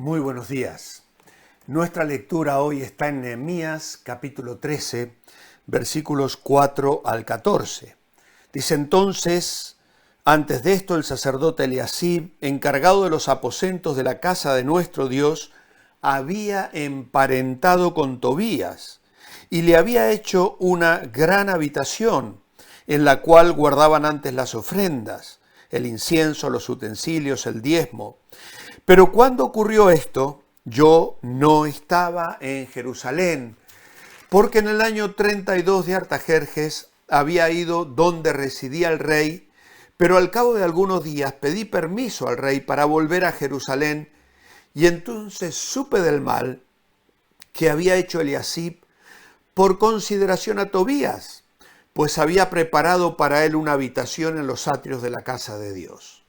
Muy buenos días. Nuestra lectura hoy está en Nehemías capítulo 13, versículos 4 al 14. Dice entonces, antes de esto el sacerdote Eliasib, encargado de los aposentos de la casa de nuestro Dios, había emparentado con Tobías y le había hecho una gran habitación en la cual guardaban antes las ofrendas, el incienso, los utensilios, el diezmo. Pero cuando ocurrió esto, yo no estaba en Jerusalén, porque en el año 32 de Artajerjes había ido donde residía el rey, pero al cabo de algunos días pedí permiso al rey para volver a Jerusalén, y entonces supe del mal que había hecho Eliasib por consideración a Tobías, pues había preparado para él una habitación en los atrios de la casa de Dios.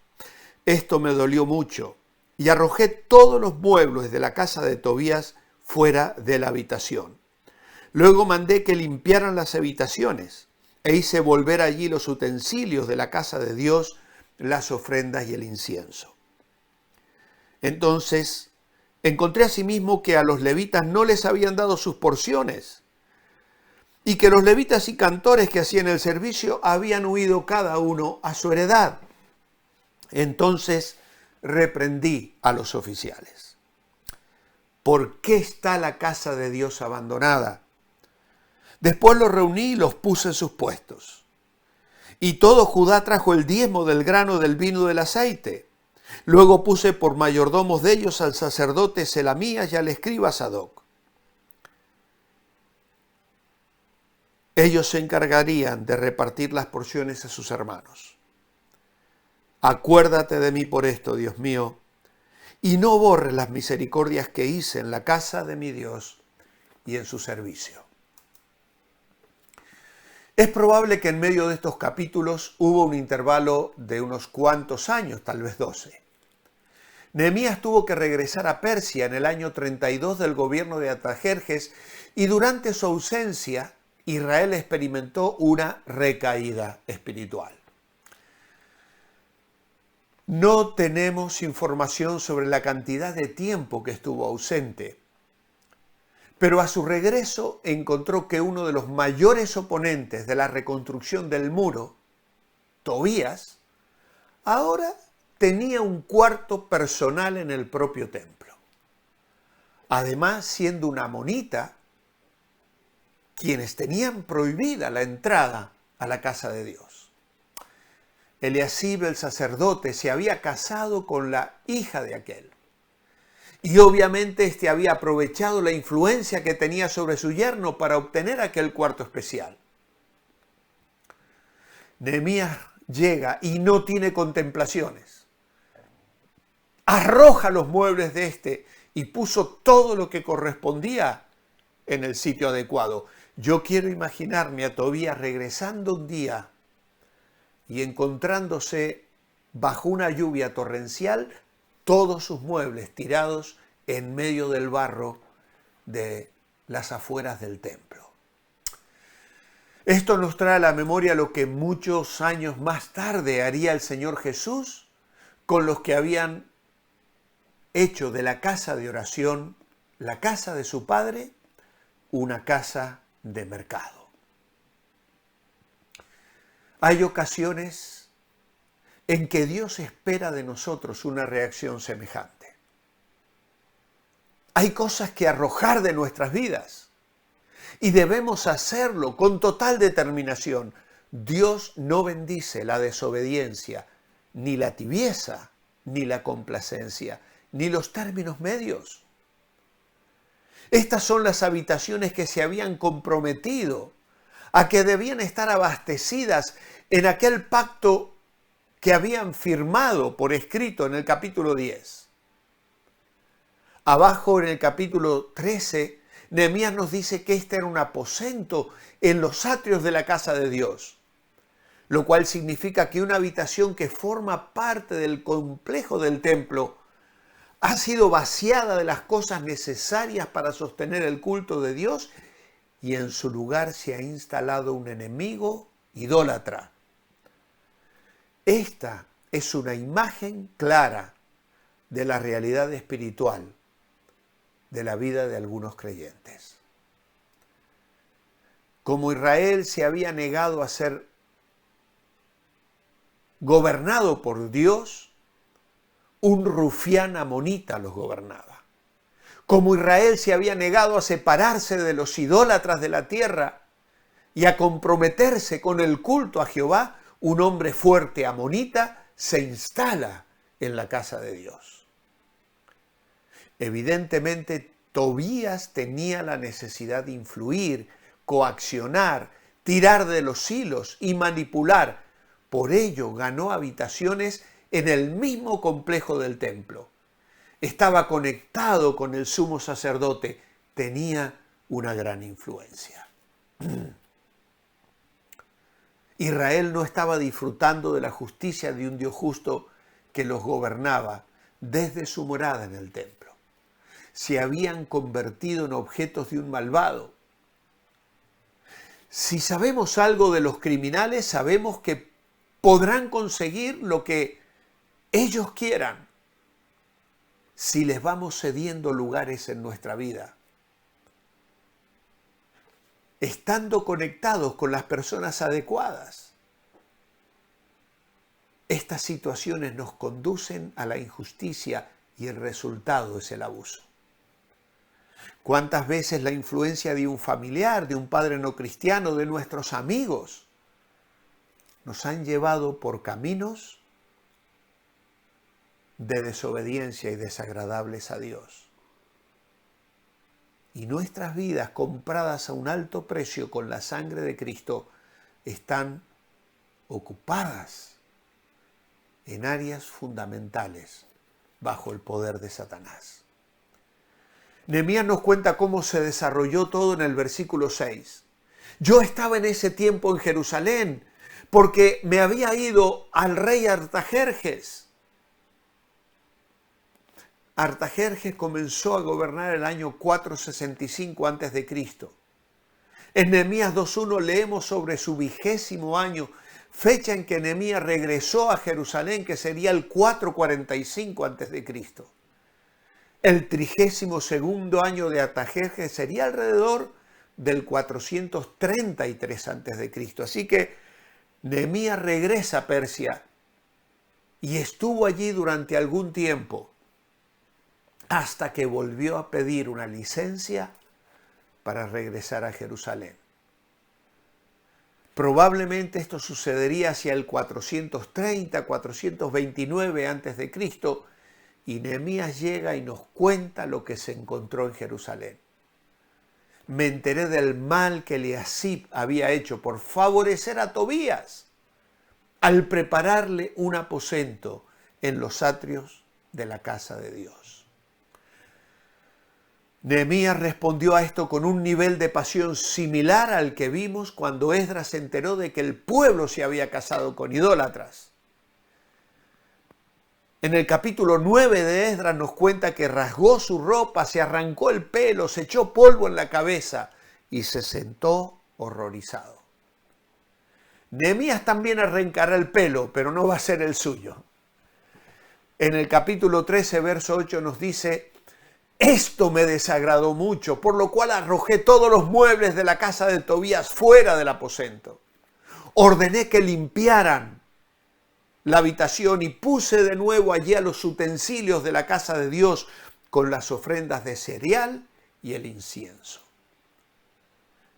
Esto me dolió mucho, y arrojé todos los muebles de la casa de Tobías fuera de la habitación. Luego mandé que limpiaran las habitaciones, e hice volver allí los utensilios de la casa de Dios, las ofrendas y el incienso. Entonces encontré asimismo que a los levitas no les habían dado sus porciones, y que los levitas y cantores que hacían el servicio habían huido cada uno a su heredad. Entonces reprendí a los oficiales. ¿Por qué está la casa de Dios abandonada? Después los reuní y los puse en sus puestos. Y todo Judá trajo el diezmo del grano, del vino, del aceite. Luego puse por mayordomos de ellos al sacerdote Selamías y al escriba Sadoc. Ellos se encargarían de repartir las porciones a sus hermanos. Acuérdate de mí por esto, Dios mío, y no borres las misericordias que hice en la casa de mi Dios y en su servicio. Es probable que en medio de estos capítulos hubo un intervalo de unos cuantos años, tal vez 12. Nehemías tuvo que regresar a Persia en el año 32 del gobierno de Artajerjes, y durante su ausencia Israel experimentó una recaída espiritual. No tenemos información sobre la cantidad de tiempo que estuvo ausente, pero a su regreso encontró que uno de los mayores oponentes de la reconstrucción del muro, Tobías, ahora tenía un cuarto personal en el propio templo. Además, siendo una amonita, quienes tenían prohibida la entrada a la casa de Dios. Eliasib, el sacerdote, se había casado con la hija de aquel. Y obviamente este había aprovechado la influencia que tenía sobre su yerno para obtener aquel cuarto especial. Nehemías llega y no tiene contemplaciones. Arroja los muebles de este y puso todo lo que correspondía en el sitio adecuado. Yo quiero imaginarme a Tobías regresando un día y encontrándose bajo una lluvia torrencial todos sus muebles tirados en medio del barro de las afueras del templo. Esto nos trae a la memoria lo que muchos años más tarde haría el Señor Jesús con los que habían hecho de la casa de oración, la casa de su Padre, una casa de mercado. Hay ocasiones en que Dios espera de nosotros una reacción semejante. Hay cosas que arrojar de nuestras vidas y debemos hacerlo con total determinación. Dios no bendice la desobediencia, ni la tibieza, ni la complacencia, ni los términos medios. Estas son las habitaciones que se habían comprometido a que debían estar abastecidas en aquel pacto que habían firmado por escrito en el capítulo 10. Abajo en el capítulo 13, Nehemías nos dice que este era un aposento en los atrios de la casa de Dios, lo cual significa que una habitación que forma parte del complejo del templo ha sido vaciada de las cosas necesarias para sostener el culto de Dios, y en su lugar se ha instalado un enemigo idólatra. Esta es una imagen clara de la realidad espiritual de la vida de algunos creyentes. Como Israel se había negado a ser gobernado por Dios, un rufián amonita los gobernaba. Como Israel se había negado a separarse de los idólatras de la tierra y a comprometerse con el culto a Jehová, un hombre fuerte amonita se instala en la casa de Dios. Evidentemente, Tobías tenía la necesidad de influir, coaccionar, tirar de los hilos y manipular. Por ello ganó habitaciones en el mismo complejo del templo. Estaba conectado con el sumo sacerdote, tenía una gran influencia. Israel no estaba disfrutando de la justicia de un Dios justo que los gobernaba desde su morada en el templo. Se habían convertido en objetos de un malvado. Si sabemos algo de los criminales, sabemos que podrán conseguir lo que ellos quieran si les vamos cediendo lugares en nuestra vida. Estando conectados con las personas adecuadas, estas situaciones nos conducen a la injusticia y el resultado es el abuso. ¿Cuántas veces la influencia de un familiar, de un padre no cristiano, de nuestros amigos, nos han llevado por caminos de desobediencia y desagradables a Dios? Y nuestras vidas, compradas a un alto precio con la sangre de Cristo, están ocupadas en áreas fundamentales bajo el poder de Satanás. Nehemías nos cuenta cómo se desarrolló todo en el versículo 6. Yo estaba en ese tiempo en Jerusalén porque me había ido al rey Artajerjes. Artajerjes comenzó a gobernar el año 465 a.C. En Nehemías 2.1 leemos sobre su 20º año, fecha en que Nehemías regresó a Jerusalén, que sería el 445 a.C. El 32º año de Artajerjes sería alrededor del 433 a.C. Así que Nehemías regresa a Persia y estuvo allí durante algún tiempo, hasta que volvió a pedir una licencia para regresar a Jerusalén. Probablemente esto sucedería hacia el 430, 429 a.C., y Nehemías llega y nos cuenta lo que se encontró en Jerusalén. Me enteré del mal que Eliasib había hecho por favorecer a Tobías al prepararle un aposento en los atrios de la casa de Dios. Nehemías respondió a esto con un nivel de pasión similar al que vimos cuando Esdras se enteró de que el pueblo se había casado con idólatras. En el capítulo 9 de Esdras nos cuenta que rasgó su ropa, se arrancó el pelo, se echó polvo en la cabeza y se sentó horrorizado. Nehemías también arrancará el pelo, pero no va a ser el suyo. En el capítulo 13, verso 8 nos dice: esto me desagradó mucho, por lo cual arrojé todos los muebles de la casa de Tobías fuera del aposento. Ordené que limpiaran la habitación y puse de nuevo allí a los utensilios de la casa de Dios con las ofrendas de cereal y el incienso.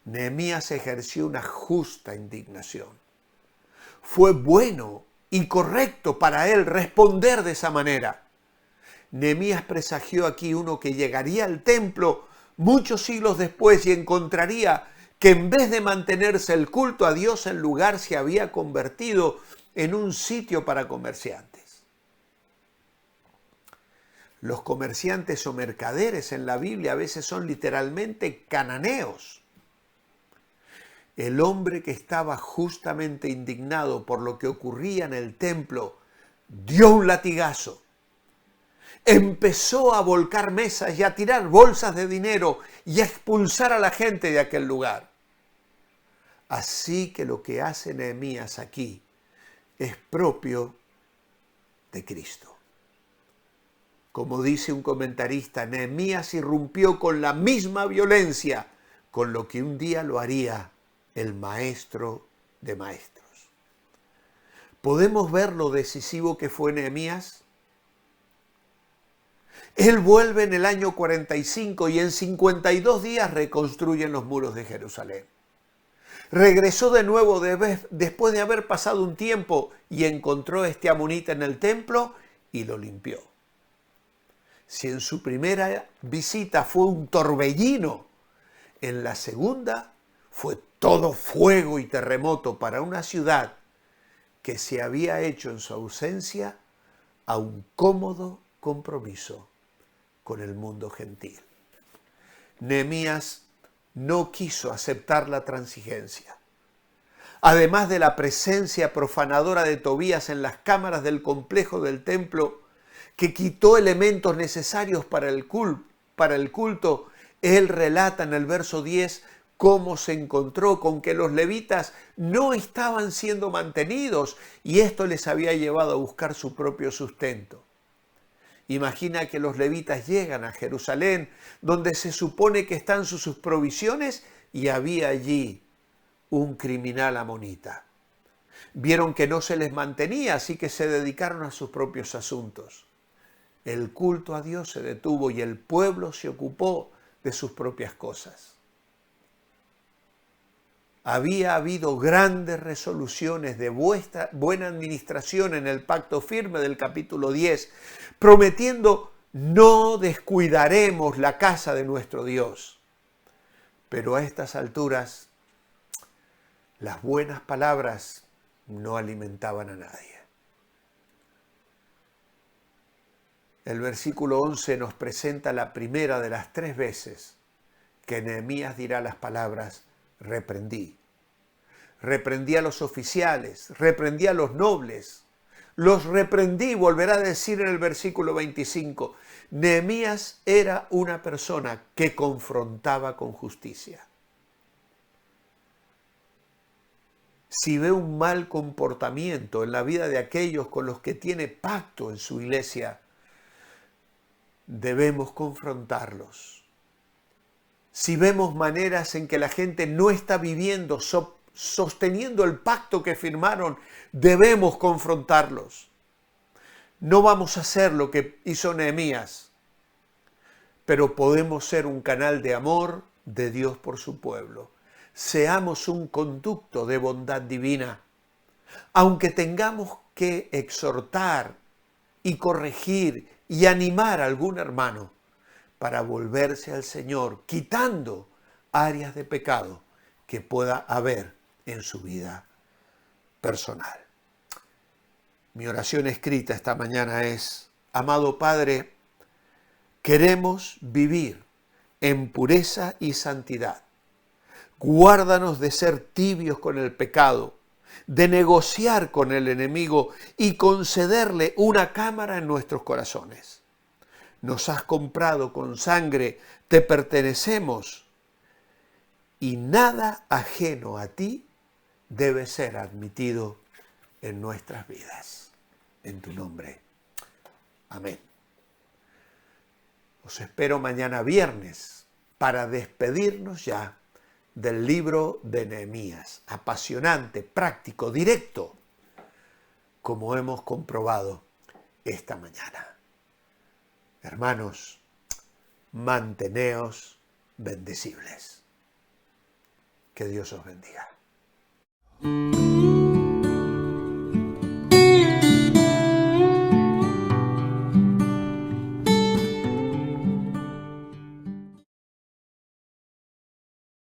Nehemías ejerció una justa indignación. Fue bueno y correcto para él responder de esa manera. Nehemías presagió aquí uno que llegaría al templo muchos siglos después y encontraría que en vez de mantenerse el culto a Dios, el lugar se había convertido en un sitio para comerciantes. Los comerciantes o mercaderes en la Biblia a veces son literalmente cananeos. El hombre que estaba justamente indignado por lo que ocurría en el templo dio un latigazo. Empezó a volcar mesas y a tirar bolsas de dinero y a expulsar a la gente de aquel lugar. Así que lo que hace Nehemías aquí es propio de Cristo. Como dice un comentarista, Nehemías irrumpió con la misma violencia con lo que un día lo haría el maestro de maestros. ¿Podemos ver lo decisivo que fue Nehemías? Él vuelve en el año 45 y en 52 días reconstruyen los muros de Jerusalén. Regresó de nuevo después de haber pasado un tiempo y encontró a este amonita en el templo y lo limpió. Si en su primera visita fue un torbellino, en la segunda fue todo fuego y terremoto para una ciudad que se había hecho en su ausencia a un cómodo compromiso con el mundo gentil. Nehemías no quiso aceptar la transigencia. Además de la presencia profanadora de Tobías en las cámaras del complejo del templo, que quitó elementos necesarios para el culto, él relata en el verso 10 cómo se encontró con que los levitas no estaban siendo mantenidos y esto les había llevado a buscar su propio sustento. Imagina que los levitas llegan a Jerusalén, donde se supone que están sus provisiones, y había allí un criminal amonita. Vieron que no se les mantenía, así que se dedicaron a sus propios asuntos. El culto a Dios se detuvo y el pueblo se ocupó de sus propias cosas. Había habido grandes resoluciones de buena administración en el pacto firme del capítulo 10, prometiendo no descuidaremos la casa de nuestro Dios. Pero a estas alturas, las buenas palabras no alimentaban a nadie. El versículo 11 nos presenta la primera de las 3 veces que Nehemías dirá las palabras reprendí. Reprendí a los oficiales, reprendí a los nobles, los reprendí, volverá a decir en el versículo 25. Nehemías era una persona que confrontaba con justicia. Si ve un mal comportamiento en la vida de aquellos con los que tiene pacto en su iglesia, debemos confrontarlos. Si vemos maneras en que la gente no está viviendo, sosteniendo el pacto que firmaron, debemos confrontarlos. No vamos a hacer lo que hizo Nehemías, pero podemos ser un canal de amor de Dios por su pueblo. Seamos un conducto de bondad divina, aunque tengamos que exhortar y corregir y animar a algún hermano para volverse al Señor, quitando áreas de pecado que pueda haber en su vida personal. Mi oración escrita esta mañana es: amado Padre, queremos vivir en pureza y santidad. Guárdanos de ser tibios con el pecado, de negociar con el enemigo y concederle una cámara en nuestros corazones. Nos has comprado con sangre, te pertenecemos y nada ajeno a ti debe ser admitido en nuestras vidas. En tu nombre. Amén. Os espero mañana viernes para despedirnos ya del libro de Nehemías. Apasionante, práctico, directo, como hemos comprobado esta mañana. Hermanos, manteneos bendecibles. Que Dios os bendiga.